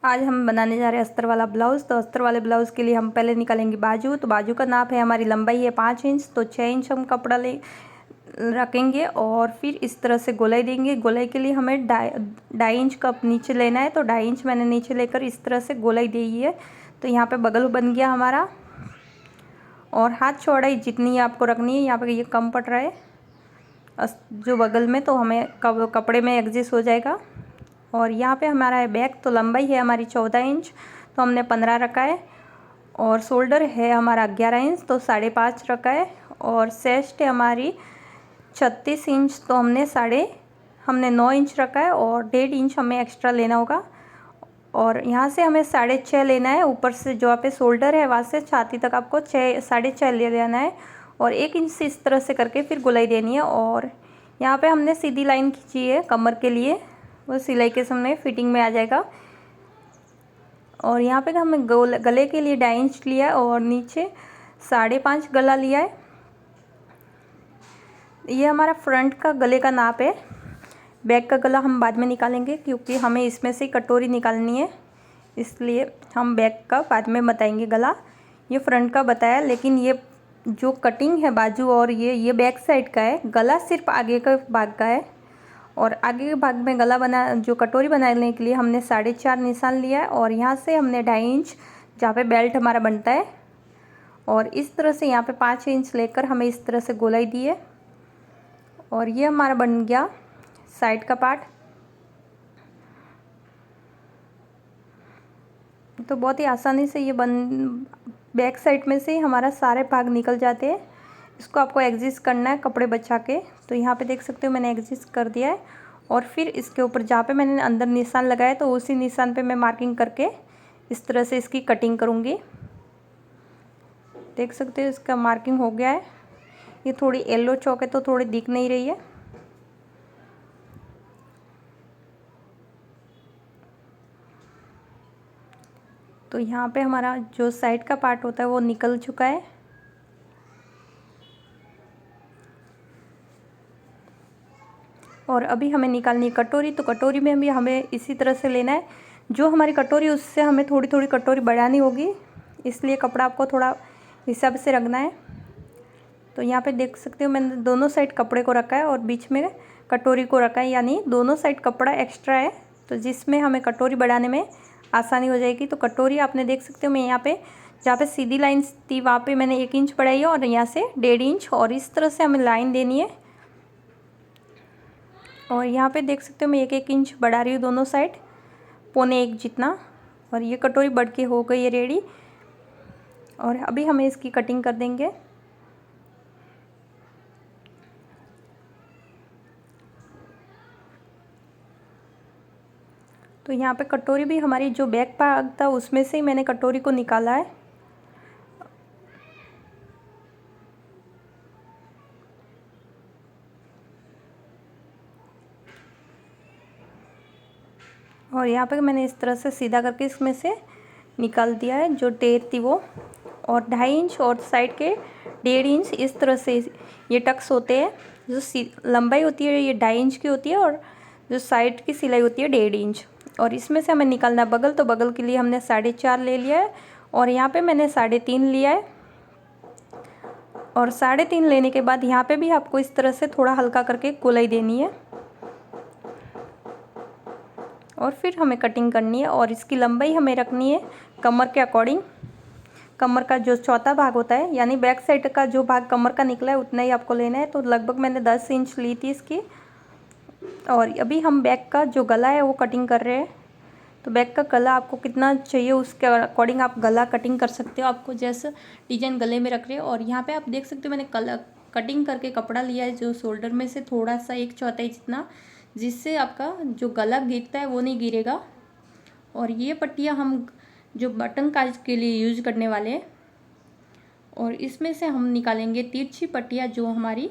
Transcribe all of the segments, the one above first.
आज हम बनाने जा रहे हैं अस्तर वाला ब्लाउज़। तो अस्तर वाले ब्लाउज़ के लिए हम पहले निकालेंगे बाजू। तो बाजू का नाप है, हमारी लंबाई है 5 इंच, तो 6 इंच हम कपड़ा ले रखेंगे और फिर इस तरह से गोलाई देंगे। गोलाई के लिए हमें 2.5 इंच का नीचे लेना है, तो 2.5 इंच मैंने नीचे लेकर इस तरह से गोलाई दी है। तो यहाँ पे बगल बन गया हमारा। और हाथ चौड़ाई जितनी आपको रखनी है, यहाँ पे ये कम पड़ रहा है जो बगल में, तो हमें कपड़े में एडजस्ट हो जाएगा। और यहाँ पे हमारा है बैक, तो लंबाई है हमारी 14 इंच, तो हमने 15 रखा है। और शोल्डर है हमारा 11 इंच, तो 5.5 रखा है। और चेस्ट है हमारी 36 इंच, तो हमने 9 इंच रखा है और 1.5 इंच हमें एक्स्ट्रा लेना होगा। और यहाँ से हमें 6.5 लेना है। ऊपर से जो आप शोल्डर है वहाँ से छाती तक आपको 6.5 ले लेना है। और 1 इंच से इस तरह से करके फिर गुलाई देनी है। और यहाँ पे हमने सीधी लाइन खींची है कमर के लिए, वो सिलाई के समय फिटिंग में आ जाएगा। और यहाँ पे हमें गले के लिए 2.5 इंच लिया है और नीचे 5.5 गला लिया है। ये हमारा फ्रंट का गले का नाप है। बैक का गला हम बाद में निकालेंगे, क्योंकि हमें इसमें से कटोरी निकालनी है, इसलिए हम बैक का बाद में बताएंगे गला। ये फ्रंट का बताया, लेकिन ये जो कटिंग है बाजू और ये बैक साइड का है। गला सिर्फ आगे का भाग का है। और आगे के भाग में गला जो कटोरी बनाने के लिए हमने 4.5 निशान लिया है। और यहाँ से हमने 2.5 इंच जहाँ पे बेल्ट हमारा बनता है, और इस तरह से यहाँ पे 5 इंच लेकर हमें इस तरह से गोलाई दी है। और ये हमारा बन गया साइड का पार्ट। तो बहुत ही आसानी से ये बैक साइड में से हमारा सारे भाग निकल जाते हैं। इसको आपको एडजस्ट करना है कपड़े बचा के। तो यहाँ पे देख सकते हो मैंने एडजस्ट कर दिया है। और फिर इसके ऊपर जहाँ पे मैंने अंदर निशान लगाया, तो उसी निशान पे मैं मार्किंग करके इस तरह से इसकी कटिंग करूँगी। देख सकते हो इसका मार्किंग हो गया है। ये थोड़ी येलो चौक है तो थोड़ी दिख नहीं रही है। तो यहाँ पे हमारा जो साइड का पार्ट होता है वो निकल चुका है। और अभी हमें निकालनी है कटोरी। तो कटोरी में भी हमें इसी तरह से लेना है। जो हमारी कटोरी उससे हमें थोड़ी थोड़ी कटोरी बढ़ानी होगी, इसलिए कपड़ा आपको थोड़ा हिसाब से रखना है। तो यहाँ पे देख सकते हो मैंने दोनों साइड कपड़े को रखा है और बीच में कटोरी को रखा है, यानी दोनों साइड कपड़ा एक्स्ट्रा है, तो जिसमें हमें कटोरी बढ़ाने में आसानी हो जाएगी। तो कटोरी आपने देख सकते हो मैं यहाँ पे जहाँ पे सीधी लाइन थी वहाँ पे मैंने 1 इंच बढ़ाई है, और यहाँ से 1.5 इंच, और इस तरह से हमें लाइन देनी है। और यहाँ पे देख सकते हो मैं 1 इंच बढ़ा रही हूँ दोनों साइड, 1.25 जितना। और ये कटोरी बढ़ के हो गई है रेडी। और अभी हमें इसकी कटिंग कर देंगे। तो यहाँ पे कटोरी भी हमारी जो बैक पार्ट था उसमें से ही मैंने कटोरी को निकाला है। और यहाँ पे मैंने इस तरह से सीधा करके इसमें से निकाल दिया है जो टेप थी वो। और 2.5 इंच और साइड के 1.5 इंच इस तरह से ये टक्स होते हैं। जो लंबाई होती है ये 2.5 इंच की होती है, और जो साइड की सिलाई होती है 1.5 इंच। और इसमें से हमें निकालना है बगल। तो बगल के लिए हमने 4.5 ले लिया है, और यहाँ पे मैंने 3.5 लिया है। और 3.5 लेने के बाद यहाँ पे भी आपको इस तरह से थोड़ा हल्का करके गोलाई देनी है, और फिर हमें कटिंग करनी है। और इसकी लंबाई हमें रखनी है कमर के अकॉर्डिंग। कमर का जो चौथा भाग होता है, यानी बैक साइड का जो भाग कमर का निकला है उतना ही आपको लेना है। तो लगभग मैंने 10 इंच ली थी इसकी। और अभी हम बैक का जो गला है वो कटिंग कर रहे हैं। तो बैक का गला आपको कितना चाहिए उसके अकॉर्डिंग आप गला कटिंग कर सकते हो, आपको जैसा डिजाइन गले में रख रहे हो। और यहाँ पे आप देख सकते हो मैंने कटिंग करके कपड़ा लिया है जो शोल्डर में से थोड़ा सा 1/4 जितना, जिससे आपका जो गला गिरता है वो नहीं गिरेगा। और ये पट्टियाँ हम जो बटन काज के लिए यूज करने वाले हैं। और इसमें से हम निकालेंगे तिरछी पट्टियाँ जो हमारी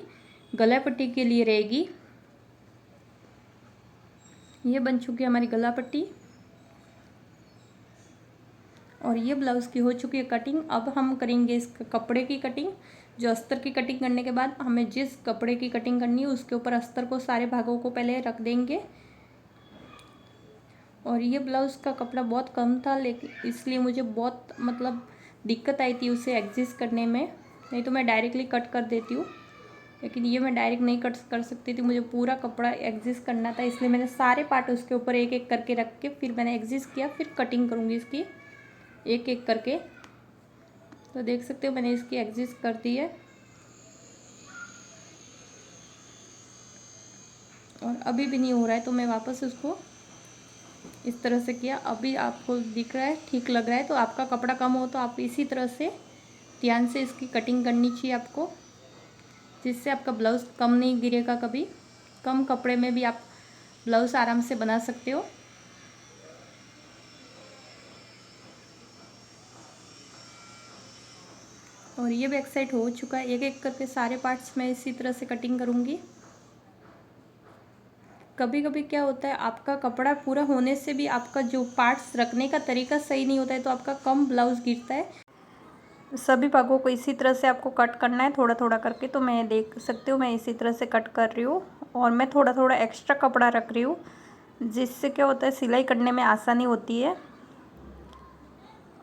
गला पट्टी के लिए रहेगी। ये बन चुकी है हमारी गला पट्टी, और ये ब्लाउज़ की हो चुकी है कटिंग। अब हम करेंगे इस कपड़े की कटिंग। जो अस्तर की कटिंग करने के बाद हमें जिस कपड़े की कटिंग करनी है उसके ऊपर अस्तर को सारे भागों को पहले रख देंगे। और ये ब्लाउज़ का कपड़ा बहुत कम था, लेकिन इसलिए मुझे बहुत मतलब दिक्कत आई थी उसे एडजस्ट करने में। नहीं तो मैं डायरेक्टली कट कर देती हूँ, लेकिन ये मैं डायरेक्ट नहीं कट कर सकती थी, मुझे पूरा कपड़ा एडजस्ट करना था। इसलिए मैंने सारे पार्ट उसके ऊपर एक एक करके रख के फिर मैंने एडजस्ट किया। फिर कटिंग करूँगी इसकी एक एक करके। तो देख सकते हो मैंने इसकी एडजस्ट कर दी है। और अभी भी नहीं हो रहा है तो मैं वापस उसको इस तरह से किया। अभी आपको दिख रहा है, ठीक लग रहा है। तो आपका कपड़ा कम हो तो आप इसी तरह से ध्यान से इसकी कटिंग करनी चाहिए आपको, जिससे आपका ब्लाउज़ कम नहीं गिरेगा कभी। कम कपड़े में भी आप ब्लाउज़ आराम से बना सकते हो। और ये बैक साइड हो चुका है। एक एक करके सारे पार्ट्स में इसी तरह से कटिंग करूँगी। कभी कभी क्या होता है, आपका कपड़ा पूरा होने से भी आपका जो पार्ट्स रखने का तरीका सही नहीं होता है, तो आपका कम ब्लाउज़ गिरता है। सभी भागों को इसी तरह से आपको कट करना है, थोड़ा थोड़ा करके। तो मैं देख सकते हो मैं इसी तरह से कट कर रही हूँ, और मैं थोड़ा थोड़ा एक्स्ट्रा कपड़ा रख रही हूँ, जिससे क्या होता है सिलाई करने में आसानी होती है।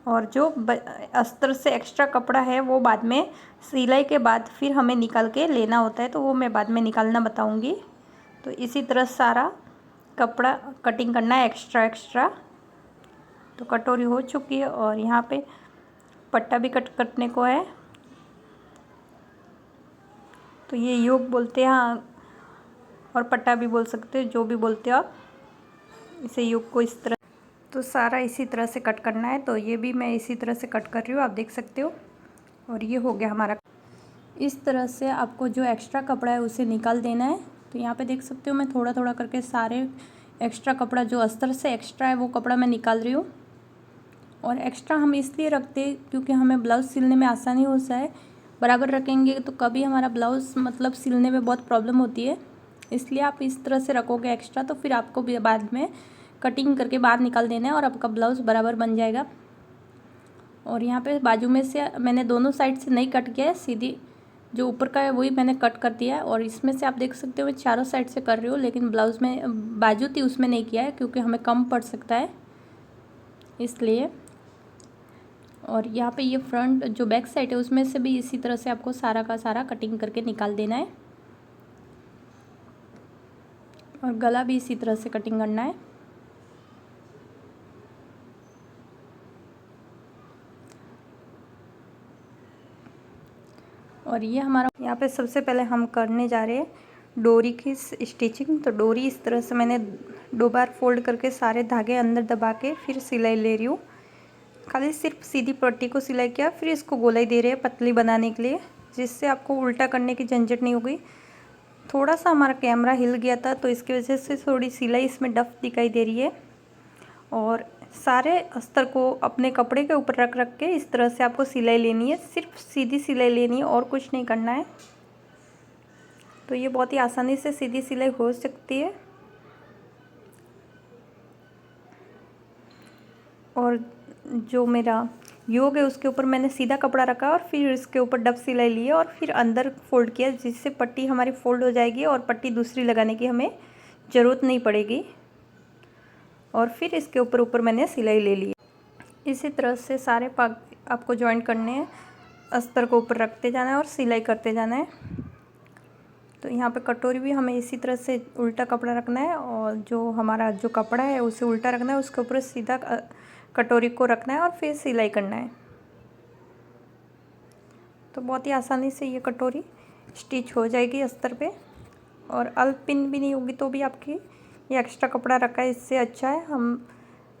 और जो अस्तर से एक्स्ट्रा कपड़ा है वो बाद में सिलाई के बाद फिर हमें निकाल के लेना होता है, तो वो मैं बाद में निकालना बताऊँगी। तो इसी तरह सारा कपड़ा कटिंग करना है एक्स्ट्रा एक्स्ट्रा। तो कटोरी हो चुकी है, और यहाँ पे पट्टा भी कट करने को है। तो ये योग बोलते हैं, हाँ, और पट्टा भी बोल सकते हो, जो भी बोलते हो आप। इसे योग को इस तरह, तो सारा इसी तरह से कट करना है। तो ये भी मैं इसी तरह से कट कर रही हूँ, आप देख सकते हो। और ये हो गया हमारा। इस तरह से आपको जो एक्स्ट्रा कपड़ा है उसे निकाल देना है। तो यहाँ पे देख सकते हो मैं थोड़ा थोड़ा करके सारे एक्स्ट्रा कपड़ा जो अस्तर से एक्स्ट्रा है वो कपड़ा मैं निकाल रही हूँ। और एक्स्ट्रा हम इसलिए रखते हैं क्योंकि हमें ब्लाउज़ सिलने में आसानी हो जाए। बराबर रखेंगे तो कभी हमारा ब्लाउज़ मतलब सिलने में बहुत प्रॉब्लम होती है, इसलिए आप इस तरह से रखोगे एक्स्ट्रा, तो फिर आपको बाद में कटिंग करके बाहर निकाल देना है और आपका ब्लाउज़ बराबर बन जाएगा। और यहाँ पे बाजू में से मैंने दोनों साइड से नहीं कट किया है, सीधी जो ऊपर का है वही मैंने कट कर दिया है। और इसमें से आप देख सकते हो मैं चारों साइड से कर रही हूँ, लेकिन ब्लाउज़ में बाजू थी उसमें नहीं किया है क्योंकि हमें कम पड़ सकता है इसलिए। और यहाँ पे ये फ्रंट जो बैक साइड है उसमें से भी इसी तरह से आपको सारा का सारा कटिंग करके निकाल देना है। और गला भी इसी तरह से कटिंग करना है। और ये हमारा यहाँ पे सबसे पहले हम करने जा रहे हैं डोरी की स्टिचिंग। तो डोरी इस तरह से मैंने 2 बार फोल्ड करके सारे धागे अंदर दबा के फिर सिलाई ले रही हूँ। खाली सिर्फ सीधी पट्टी को सिलाई किया, फिर इसको गोलाई दे रहे हैं पतली बनाने के लिए, जिससे आपको उल्टा करने की झंझट नहीं होगी। थोड़ा सा हमारा कैमरा हिल गया था तो इसकी वजह से थोड़ी सिलाई इसमें डफ दिखाई दे रही है। और सारे अस्तर को अपने कपड़े के ऊपर रख रख के इस तरह से आपको सिलाई लेनी है, सिर्फ सीधी सिलाई लेनी है और कुछ नहीं करना है। तो ये बहुत ही आसानी से सीधी सिलाई हो सकती है। और जो मेरा योग है उसके ऊपर मैंने सीधा कपड़ा रखा और फिर इसके ऊपर डब सिलाई ली और फिर अंदर फोल्ड किया, जिससे पट्टी हमारी फोल्ड हो जाएगी और पट्टी दूसरी लगाने की हमें ज़रूरत नहीं पड़ेगी। और फिर इसके ऊपर ऊपर मैंने सिलाई ले ली। इसी तरह से सारे पाग आपको जॉइंट करने हैं, अस्तर को ऊपर रखते जाना है और सिलाई करते जाना है। तो यहाँ पे कटोरी भी हमें इसी तरह से उल्टा कपड़ा रखना है, और जो हमारा जो कपड़ा है उसे उल्टा रखना है, उसके ऊपर सीधा कटोरी को रखना है और फिर सिलाई करना है। तो बहुत ही आसानी से ये कटोरी स्टिच हो जाएगी अस्तर पे, और अल्प पिन भी नहीं होगी तो भी आपकी ये एक्स्ट्रा कपड़ा रखा है इससे अच्छा है हम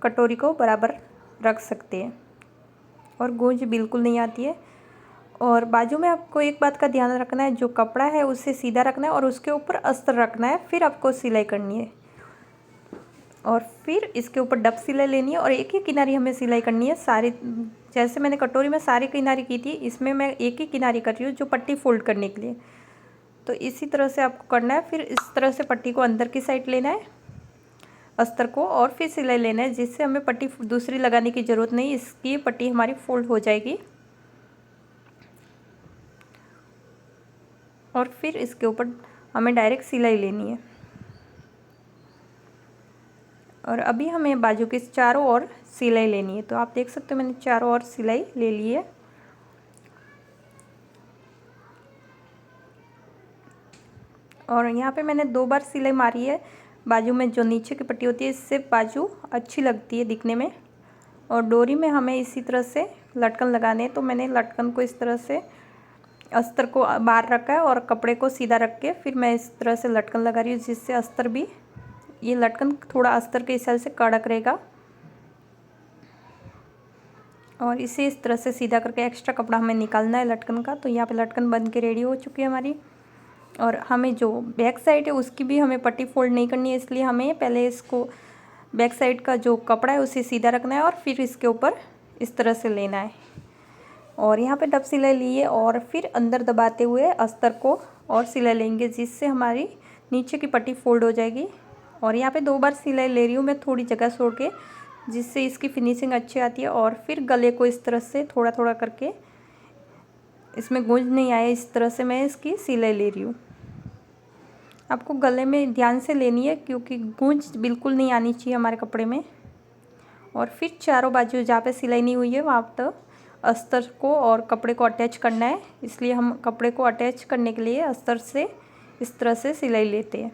कटोरी को बराबर रख सकते हैं। और गूंज बिल्कुल नहीं आती है। और बाजू में आपको एक बात का ध्यान रखना है, जो कपड़ा है उसे सीधा रखना है और उसके ऊपर अस्तर रखना है, फिर आपको सिलाई करनी है। और फिर इसके ऊपर डब सिलाई लेनी है और एक ही किनारी हमें सिलाई करनी है सारी। जैसे मैंने कटोरी में सारी किनारी की थी, इसमें मैं एक ही किनारी कर रही हूँ जो पट्टी फोल्ड करने के लिए। तो इसी तरह से आपको करना है। फिर इस तरह से पट्टी को अंदर की साइड लेना है अस्तर को, और फिर सिलाई लेना है, जिससे हमें पट्टी दूसरी लगाने की ज़रूरत नहीं, इसकी पट्टी हमारी फोल्ड हो जाएगी। और फिर इसके ऊपर हमें डायरेक्ट सिलाई लेनी है। और अभी हमें बाजू के चारों ओर सिलाई लेनी है। तो आप देख सकते हो मैंने चारों ओर सिलाई ले ली है। और यहाँ पे मैंने 2 बार सिलाई मारी है। बाजू में जो नीचे की पट्टी होती है, इससे बाजू अच्छी लगती है दिखने में। और डोरी में हमें इसी तरह से लटकन लगाने हैं। तो मैंने लटकन को इस तरह से अस्तर को बाहर रखा है और कपड़े को सीधा रख के फिर मैं इस तरह से लटकन लगा रही हूँ, जिससे अस्तर भी, ये लटकन थोड़ा अस्तर के हिसाब से कड़क रहेगा। और इसे इस तरह से सीधा करके एक्स्ट्रा कपड़ा हमें निकालना है लटकन का। तो यहाँ पे लटकन बन के रेडी हो चुकी है हमारी। और हमें जो बैक साइड है उसकी भी हमें पट्टी फोल्ड नहीं करनी है, इसलिए हमें पहले इसको बैक साइड का जो कपड़ा है उसे सीधा रखना है और फिर इसके ऊपर इस तरह से लेना है। और यहाँ पे डब सिलाई लिए और फिर अंदर दबाते हुए अस्तर को और सिलाई लेंगे, जिससे हमारी नीचे की पट्टी फोल्ड हो जाएगी। और यहाँ पे 2 बार सिलाई ले रही हूँ मैं थोड़ी जगह छोड़ के, जिससे इसकी फिनिशिंग अच्छी आती है। और फिर गले को इस तरह से थोड़ा थोड़ा करके, इसमें गूंज नहीं आए, इस तरह से मैं इसकी सिलाई ले रही हूँ। आपको गले में ध्यान से लेनी है क्योंकि गूंज बिल्कुल नहीं आनी चाहिए हमारे कपड़े में। और फिर चारों बाजू जहाँ पे सिलाई नहीं हुई है वहाँ तक अस्तर को और कपड़े को अटैच करना है, इसलिए हम कपड़े को अटैच करने के लिए अस्तर से इस तरह से सिलाई लेते हैं।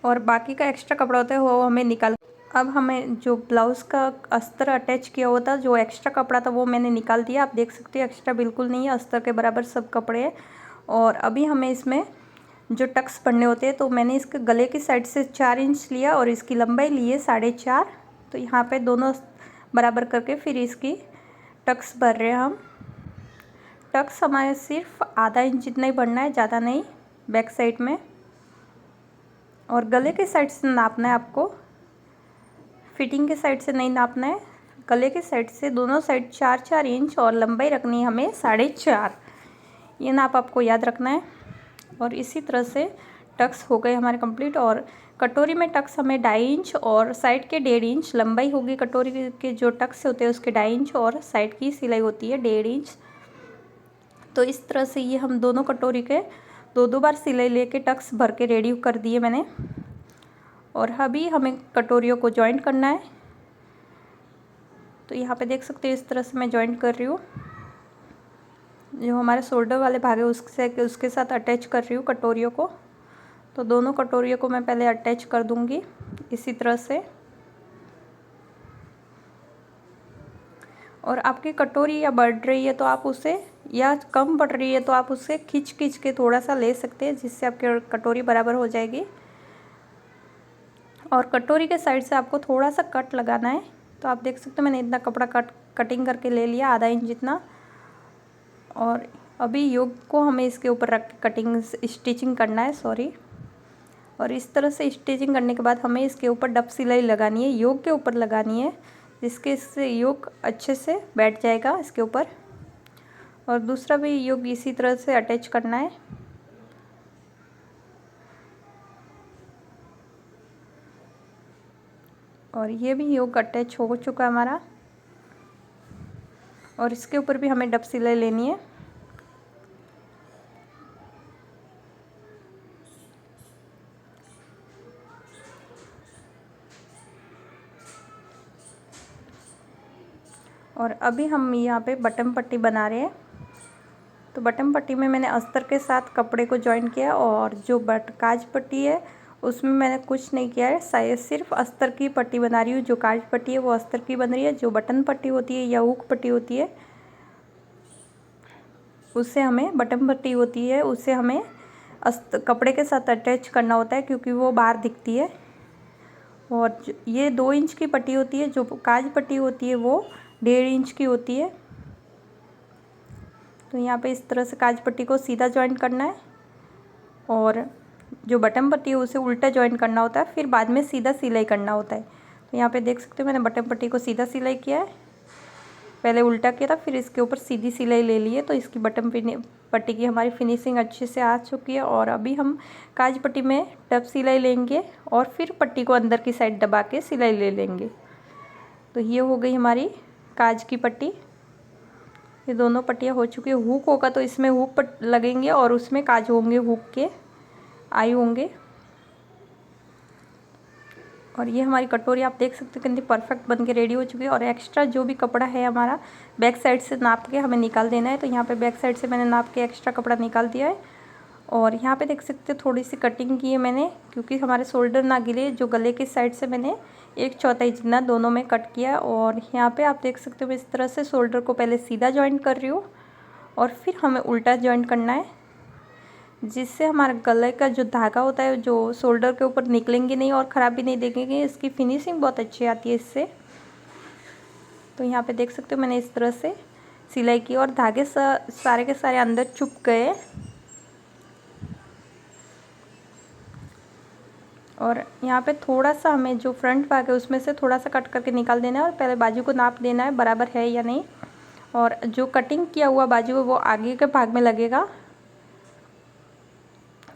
और बाकी का एक्स्ट्रा कपड़ा होता है वो हमें निकाल, अब हमें जो ब्लाउज़ का अस्तर अटैच किया हुआ था, जो एक्स्ट्रा कपड़ा था वो मैंने निकाल दिया। आप देख सकते हो एक्स्ट्रा बिल्कुल नहीं है, अस्तर के बराबर सब कपड़े हैं। और अभी हमें इसमें जो टक्स भरने होते हैं, तो मैंने इसके गले की साइड से 4 इंच लिया और इसकी लंबाई ली है 4.5। तो यहाँ पे दोनों बराबर करके फिर इसकी टक्स भर रहे हैं हम। टक्स हमारे सिर्फ आधा इंच जितना ही भरना है, ज़्यादा नहीं, बैक साइड में। और गले के साइड से नापना है आपको, फिटिंग के साइड से नहीं नापना है। गले के साइड से दोनों साइड 4-4 इंच और लंबाई रखनी है हमें 4.5। ये नाप आपको याद रखना है। और इसी तरह से टक्स हो गए हमारे कंप्लीट। और कटोरी में टक्स हमें 2.5 इंच और साइड के 1.5 इंच लंबाई होगी। कटोरी के जो टक्स होते हैं उसके 2.5 इंच और साइड की सिलाई होती है 1.5 इंच। तो इस तरह से ये हम दोनों कटोरी के 2-2 बार सिलाई लेके टक्स भर के रेडी कर दिए मैंने। और अभी हमें कटोरियों को जॉइंट करना है। तो यहाँ पे देख सकते हो इस तरह से मैं जॉइंट कर रही हूँ। जो हमारे शोल्डर वाले भाग है उसके साथ अटैच कर रही हूँ कटोरियों को। तो दोनों कटोरियों को मैं पहले अटैच कर दूँगी इसी तरह से। और आपकी कटोरी या बढ़ रही है तो आप उसे, या कम बढ़ रही है तो आप उसे खींच के थोड़ा सा ले सकते हैं, जिससे आपकी कटोरी बराबर हो जाएगी। और कटोरी के साइड से आपको थोड़ा सा कट लगाना है। तो आप देख सकते हो मैंने इतना कपड़ा कटिंग करके ले लिया, आधा इंच जितना। और अभी योग को हमें इसके ऊपर रख के कटिंग स्टिचिंग करना है, सॉरी। और इस तरह से स्टिचिंग करने के बाद हमें इसके ऊपर डब सिलाई लगानी है, योग के ऊपर लगानी है, जिसके इससे योग अच्छे से बैठ जाएगा इसके ऊपर। और दूसरा भी योग इसी तरह से अटैच करना है। और ये भी योग अटैच हो चुका है हमारा। और इसके ऊपर भी हमें डब सिलाई लेनी है। और अभी हम यहाँ पे बटन पट्टी बना रहे हैं। तो बटन पट्टी में मैंने अस्तर के साथ कपड़े को जॉइन किया। और जो काज पट्टी है उसमें मैंने कुछ नहीं किया है, सिर्फ अस्तर की पट्टी बना रही हूँ। जो काज पट्टी है वो अस्तर की बन रही है। जो बटन पट्टी होती है या हुक पट्टी होती है उससे हमें, बटन पट्टी होती है उसे हमें कपड़े के साथ अटैच करना होता है, क्योंकि वो बाहर दिखती है। और ये 2 इंच की पट्टी होती है। जो काज पट्टी होती है वो 1.5 इंच की होती है। तो यहाँ पे इस तरह से काज पट्टी को सीधा जॉइन करना है। और जो बटन पट्टी है उसे उल्टा जॉइन करना होता है, फिर बाद में सीधा सिलाई करना होता है। तो यहाँ पे देख सकते हो मैंने बटन पट्टी को सीधा सिलाई किया है, पहले उल्टा किया था, फिर इसके ऊपर सीधी सिलाई ले ली है। तो इसकी बटन पट्टी की हमारी फिनिशिंग अच्छे से आ चुकी है। और अभी हम काज पट्टी में डब सिलाई लेंगे और फिर पट्टी को अंदर की साइड दबा के सिलाई ले लेंगे। तो ये हो गई हमारी काज की पट्टी। ये दोनों पट्टियाँ हो चुकी है। हुक होगा तो इसमें हुक लगेंगे और उसमें काज होंगे, हुक के आई होंगे। और ये हमारी कटोरी आप देख सकते हो कितनी परफेक्ट बन के रेडी हो चुकी है। और एक्स्ट्रा जो भी कपड़ा है हमारा बैक साइड से नाप के हमें निकाल देना है। तो यहाँ पे बैक साइड से मैंने नाप के एक्स्ट्रा कपड़ा निकाल दिया है। और यहाँ पे देख सकते हो थोड़ी सी कटिंग की है मैंने, क्योंकि हमारे शोल्डर ना गिरे। जो गले की साइड से मैंने 1/4 जितना दोनों में कट किया। और यहाँ पे आप देख सकते हो इस तरह से शोल्डर को पहले सीधा जॉइंट कर रही हूँ और फिर हमें उल्टा जॉइंट करना है, जिससे हमारा गले का जो धागा होता है जो शोल्डर के ऊपर निकलेंगे नहीं और ख़राब भी नहीं देखेंगे। इसकी फिनिशिंग बहुत अच्छी आती है इससे। तो यहाँ पे देख सकते हो मैंने इस तरह से सिलाई की और धागे सारे के सारे अंदर चुप गए। और यहाँ पे थोड़ा सा हमें जो फ्रंट भाग है उसमें से थोड़ा सा कट करके निकाल देना है और पहले बाजू को नाप देना है बराबर है या नहीं। और जो कटिंग किया हुआ बाजू है वो आगे के भाग में लगेगा।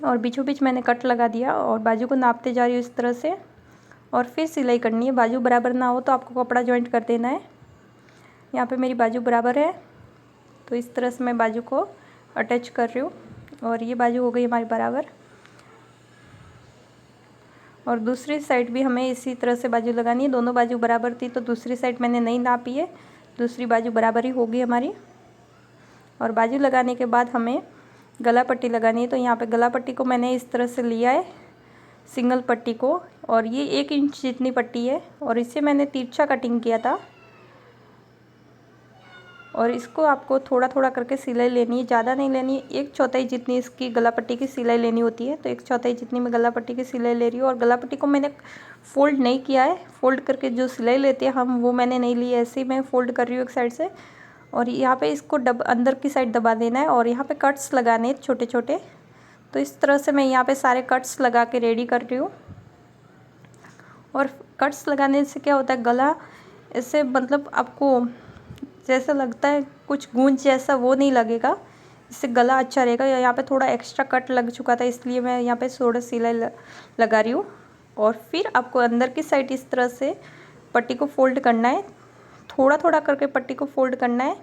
और बीचों बीच मैंने कट लगा दिया और बाजू को नापते जा रही हूँ इस तरह से। और फिर सिलाई करनी है। बाजू बराबर ना हो तो आपको कपड़ा जॉइंट कर देना है। यहाँ पे मेरी बाजू बराबर है तो इस तरह से मैं बाजू को अटैच कर रही हूँ। और ये बाजू हो गई हमारी बराबर। और दूसरी साइड भी हमें इसी तरह से बाजू लगानी है। दोनों बाजू बराबर थी तो दूसरी साइड मैंने नहीं नापी है, दूसरी बाजू बराबर ही होगी हमारी। और बाजू लगाने के बाद हमें गला पट्टी लगानी है। तो यहाँ पे गला पट्टी को मैंने इस तरह से लिया है, सिंगल पट्टी को। और ये 1 इंच जितनी पट्टी है और इससे मैंने तिरछा कटिंग किया था। और इसको आपको थोड़ा थोड़ा करके सिलाई लेनी है, ज़्यादा नहीं लेनी है। 1/4 जितनी इसकी गला पट्टी की सिलाई लेनी होती है। तो 1/4 जितनी मैं गला पट्टी की सिलाई ले रही हूँ। और गला पट्टी को मैंने फ़ोल्ड नहीं किया है, फ़ोल्ड करके जो सिलाई लेते हैं हम वो मैंने नहीं ली है, ऐसे ही मैं फ़ोल्ड कर रही हूँ एक साइड से। और यहाँ पे इसको अंदर की साइड दबा देना है और यहाँ पे कट्स लगाने हैं छोटे छोटे। तो इस तरह से मैं यहाँ पे सारे कट्स लगा के रेडी कर रही हूँ। और कट्स लगाने से क्या होता है, गला ऐसे मतलब आपको जैसा लगता है कुछ गूंज जैसा वो नहीं लगेगा, इससे गला अच्छा रहेगा। यहाँ पे थोड़ा एक्स्ट्रा कट लग चुका था इसलिए मैं यहाँ पे थोड़ा सिलाई लगा रही हूँ। और फिर आपको अंदर की साइड इस तरह से पट्टी को फोल्ड करना है, थोड़ा थोड़ा करके पट्टी को फोल्ड करना है।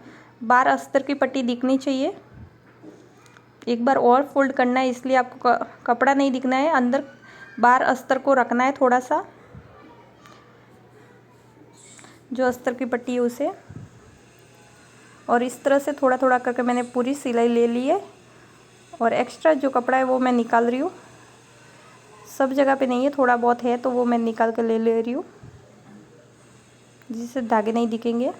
बार अस्तर की पट्टी दिखनी चाहिए। एक बार और फोल्ड करना है, इसलिए आपको कपड़ा नहीं दिखना है, अंदर बार अस्तर को रखना है थोड़ा सा, जो अस्तर की पट्टी है उसे। और इस तरह से थोड़ा थोड़ा करके मैंने पूरी सिलाई ले ली है। और एक्स्ट्रा जो कपड़ा है वो मैं निकाल रही हूँ, सब जगह पे नहीं है, थोड़ा बहुत है तो वो मैं निकाल के ले रही हूँ, जिससे धागे नहीं दिखेंगे।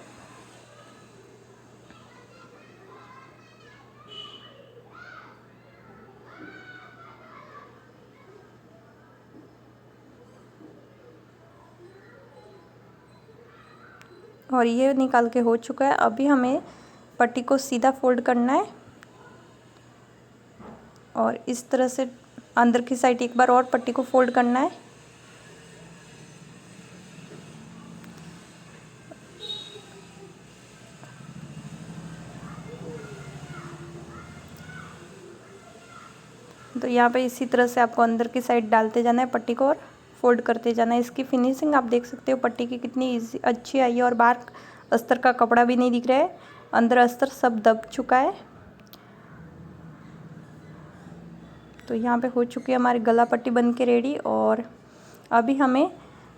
और ये निकाल के हो चुका है। अभी हमें पट्टी को सीधा फोल्ड करना है और इस तरह से अंदर की साइड एक बार और पट्टी को फोल्ड करना है। तो यहाँ पे इसी तरह से आपको अंदर की साइड डालते जाना है पट्टी को और फोल्ड करते जाना है। इसकी फिनिशिंग आप देख सकते हो पट्टी की कितनी इजी अच्छी आई है। और बाहर अस्तर का कपड़ा भी नहीं दिख रहा है, अंदर अस्तर सब दब चुका है। तो यहाँ पे हो चुकी है हमारी गला पट्टी बन के रेडी। और अभी हमें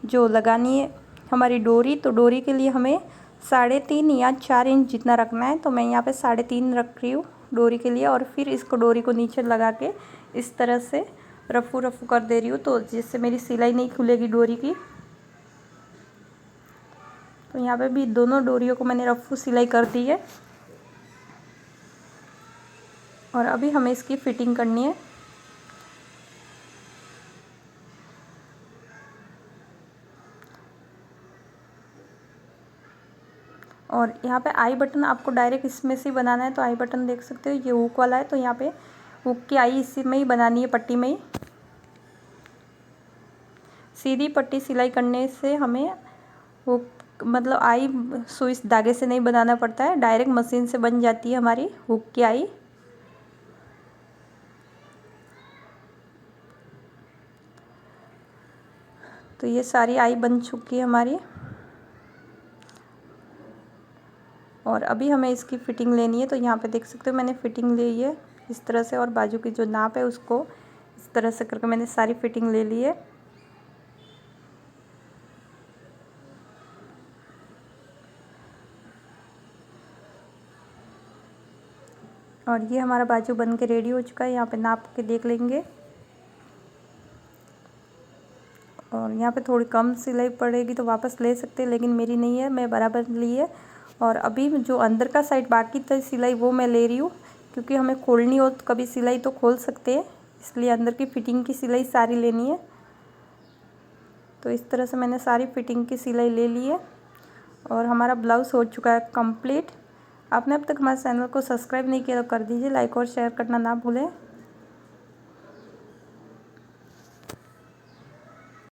जो लगानी है हमारी डोरी, तो डोरी के लिए हमें 3.5 या 4 इंच जितना रखना है। तो मैं यहाँ पे 3.5 रख रही हूँ डोरी के लिए। और फिर इसको डोरी को नीचे लगा के इस तरह से रफू रफू कर दे रही हूँ, तो जिससे मेरी सिलाई नहीं खुलेगी डोरी की। तो यहाँ पे भी दोनों डोरियों को मैंने रफू सिलाई कर दी है। और अभी हमें इसकी फिटिंग करनी है। और यहाँ पे आई बटन आपको डायरेक्ट इसमें से बनाना है। तो आई बटन देख सकते हो ये हुक वाला है, तो यहाँ पे हुक की आई इसी में ही बनानी है, पट्टी में ही। सीधी पट्टी सिलाई करने से हमें हुक मतलब आई सुई धागे से नहीं बनाना पड़ता है, डायरेक्ट मशीन से बन जाती है हमारी हुक की आई। तो ये सारी आई बन चुकी है हमारी। और अभी हमें इसकी फ़िटिंग लेनी है। तो यहाँ पे देख सकते हो मैंने फ़िटिंग ली है इस तरह से। और बाजू की जो नाप है उसको इस तरह से करके मैंने सारी फ़िटिंग ले ली है। और ये हमारा बाजू बन के रेडी हो चुका है। यहाँ पे नाप के देख लेंगे और यहाँ पे थोड़ी कम सिलाई पड़ेगी तो वापस ले सकते हैं, लेकिन मेरी नहीं है, मैं बराबर ली है। और अभी जो अंदर का साइड बाकी था सिलाई वो मैं ले रही हूँ, क्योंकि हमें खोलनी हो तो कभी सिलाई तो खोल सकते हैं, इसलिए अंदर की फिटिंग की सिलाई सारी लेनी है। तो इस तरह से मैंने सारी फिटिंग की सिलाई ले ली है और हमारा ब्लाउज़ हो चुका है कंप्लीट। आपने अब तक हमारे चैनल को सब्सक्राइब नहीं किया तो कर दीजिए, लाइक और शेयर करना ना भूलें।